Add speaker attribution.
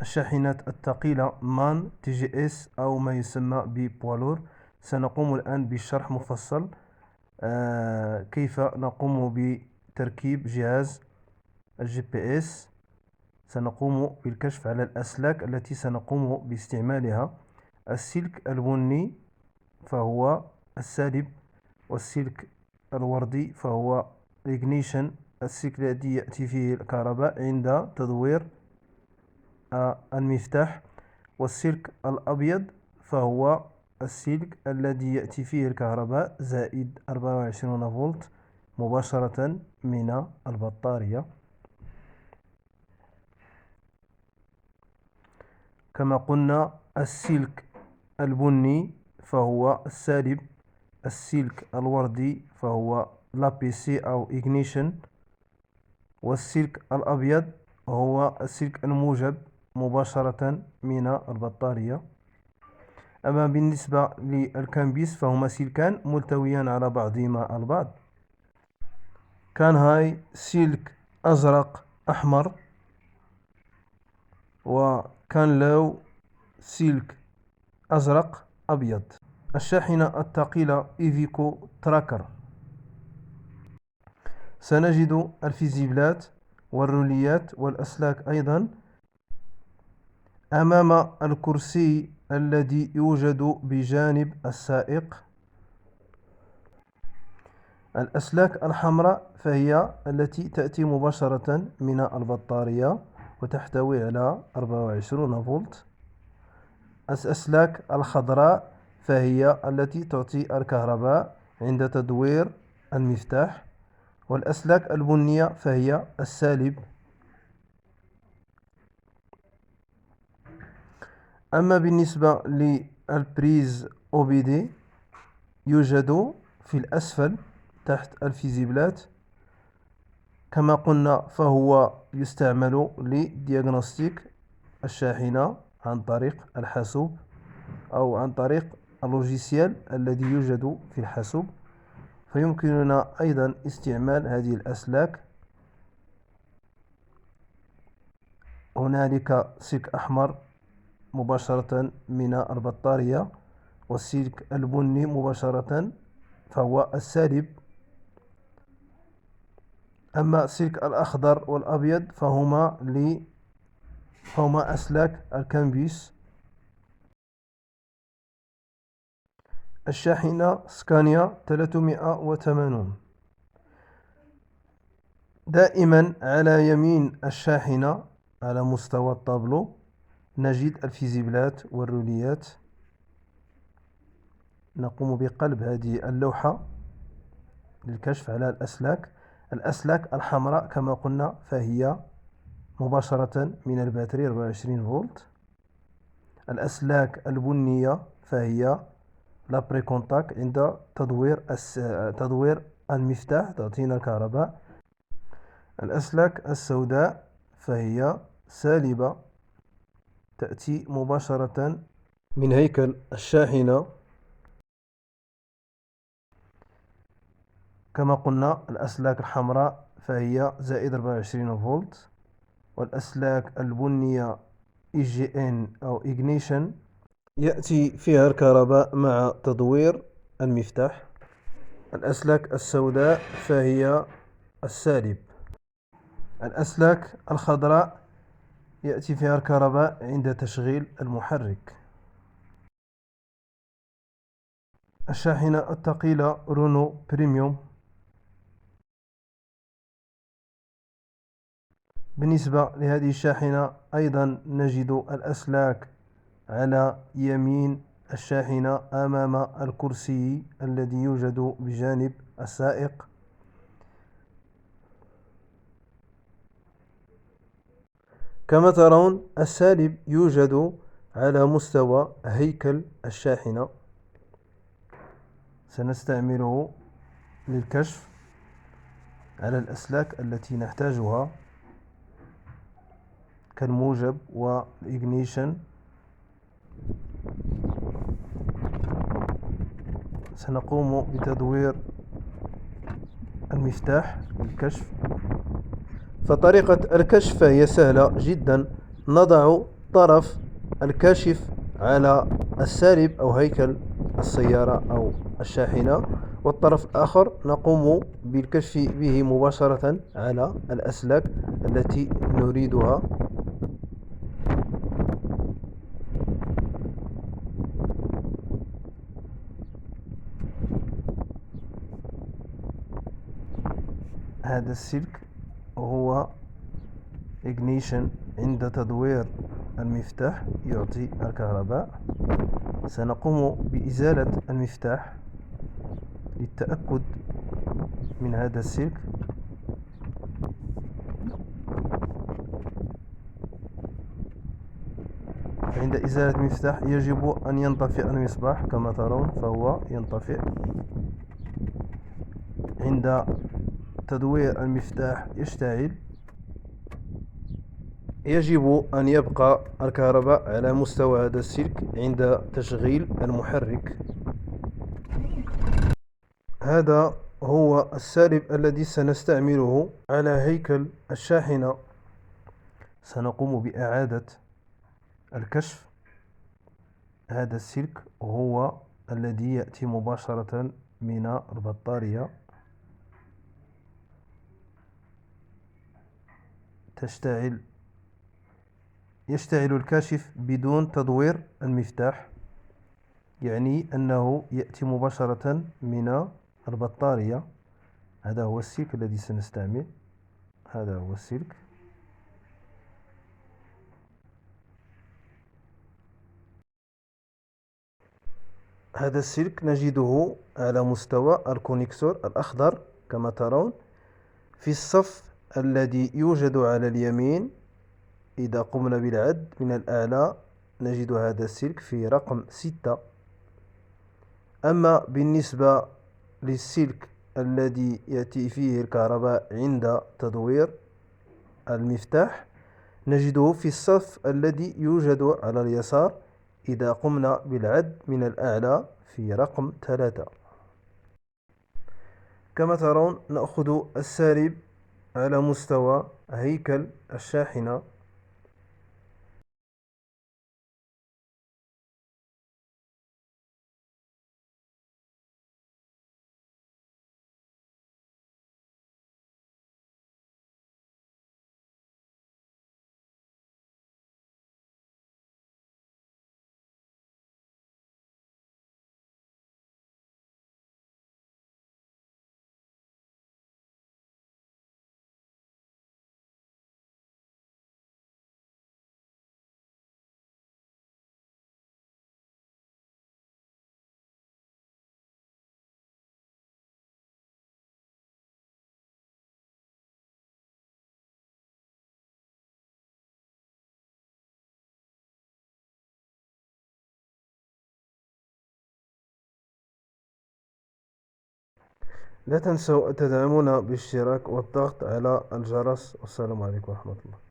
Speaker 1: الشاحنات الثقيلة MAN TGS أو ما يسمى ببوالور. سنقوم الآن بشرح مفصل كيف نقوم بتركيب جهاز الGPS. سنقوم بالكشف على الأسلاك التي سنقوم باستعمالها. السلك البني فهو السالب، والسلك الوردي فهو ignition، السلك الذي يأتي فيه الكهرباء عند تدوير المفتاح. والسلك الأبيض فهو السلك الذي يأتي فيه الكهرباء زائد 24 فولت مباشرة من البطارية. كما قلنا السلك البني فهو السالب، السلك الوردي فهو l'APC أو ignition، والسلك الأبيض هو السلك الموجب مباشرة من البطارية. أما بالنسبة للكامبيس فهما سلكان ملتويان على بعضهما البعض. كان هاي سلك أزرق أحمر، وكان لو سلك أزرق أبيض. الشاحنة الثقيلة إيفيكو تراكر. سنجد الفيزيبلات والروليات والأسلاك أيضا أمام الكرسي الذي يوجد بجانب السائق. الأسلاك الحمراء فهي التي تأتي مباشرة من البطارية وتحتوي على 24 فولت. الأسلاك الخضراء فهي التي تعطي الكهرباء عند تدوير المفتاح. والأسلاك البنية فهي السالب. أما بالنسبة للبريز OBD يوجد في الأسفل تحت الفيزيبلات. كما قلنا فهو يستعمل لديagnostic الشاحنة عن طريق الحاسوب أو عن طريق اللوجيسيال الذي يوجد في الحاسوب. فيمكننا أيضا استعمال هذه الأسلاك. هنالك سلك أحمر مباشرة من البطارية، والسلك البني مباشرة فهو السالب. أما السلك الأخضر والأبيض فهما أسلاك الكامبيس. الشاحنة سكانيا 380. دائما على يمين الشاحنة على مستوى الطابلو نجد الفيزيبلات والروليات. نقوم بقلب هذه اللوحة للكشف على الأسلاك. الأسلاك الحمراء كما قلنا فهي مباشرة من الباتري 24 فولت. الأسلاك البنية فهي لابري كونتاك عند تدوير المفتاح تعطينا الكهرباء. الأسلاك السوداء فهي سالبة تأتي مباشرة من هيكل الشاحنة. كما قلنا الأسلاك الحمراء فهي زائد 24 فولت، والأسلاك البنية EGN أو ignition يأتي فيها الكهرباء مع تدوير المفتاح. الأسلاك السوداء فهي السالب. الأسلاك الخضراء يأتي فيها الكهرباء عند تشغيل المحرك. الشاحنة الثقيلة رونو بريميوم. بالنسبة لهذه الشاحنة أيضا نجد الأسلاك على يمين الشاحنة أمام الكرسي الذي يوجد بجانب السائق. كما ترون السالب يوجد على مستوى هيكل الشاحنة. سنستعمله للكشف على الأسلاك التي نحتاجها كالموجب والإغنيشن. سنقوم بتدوير المفتاح للكشف. فطريقة الكشف هي سهلة جدا. نضع الطرف الكاشف على السالب أو هيكل السيارة أو الشاحنة، والطرف الآخر نقوم بالكشف به مباشرة على الأسلاك التي نريدها. هذا السلك هو ignition. عند تدوير المفتاح يعطي الكهرباء. سنقوم بإزالة المفتاح للتأكد من هذا السلك. عند إزالة المفتاح يجب أن ينطفئ المصباح كما ترون، فهو ينطفئ. عند تدوير المفتاح يشتعل. يجب أن يبقى الكهرباء على مستوى هذا السلك عند تشغيل المحرك. هذا هو السالب الذي سنستعمله على هيكل الشاحنة. سنقوم بإعادة الكشف. هذا السلك هو الذي يأتي مباشرة من البطارية. يشتعل الكاشف بدون تدوير المفتاح، يعني أنه يأتي مباشرة من البطارية. هذا هو السلك الذي سنستعمل. هذا هو السلك. هذا السلك نجده على مستوى الكونيكتور الأخضر كما ترون في الصف الذي يوجد على اليمين. إذا قمنا بالعد من الأعلى نجد هذا السلك في رقم 6. أما بالنسبة للسلك الذي يأتي فيه الكهرباء عند تدوير المفتاح نجده في الصف الذي يوجد على اليسار إذا قمنا بالعد من الأعلى في رقم 3. كما ترون نأخذ السالب على مستوى هيكل الشاحنة. لا تنسوا تدعمونا بالاشتراك والضغط على الجرس. والسلام عليكم ورحمة الله.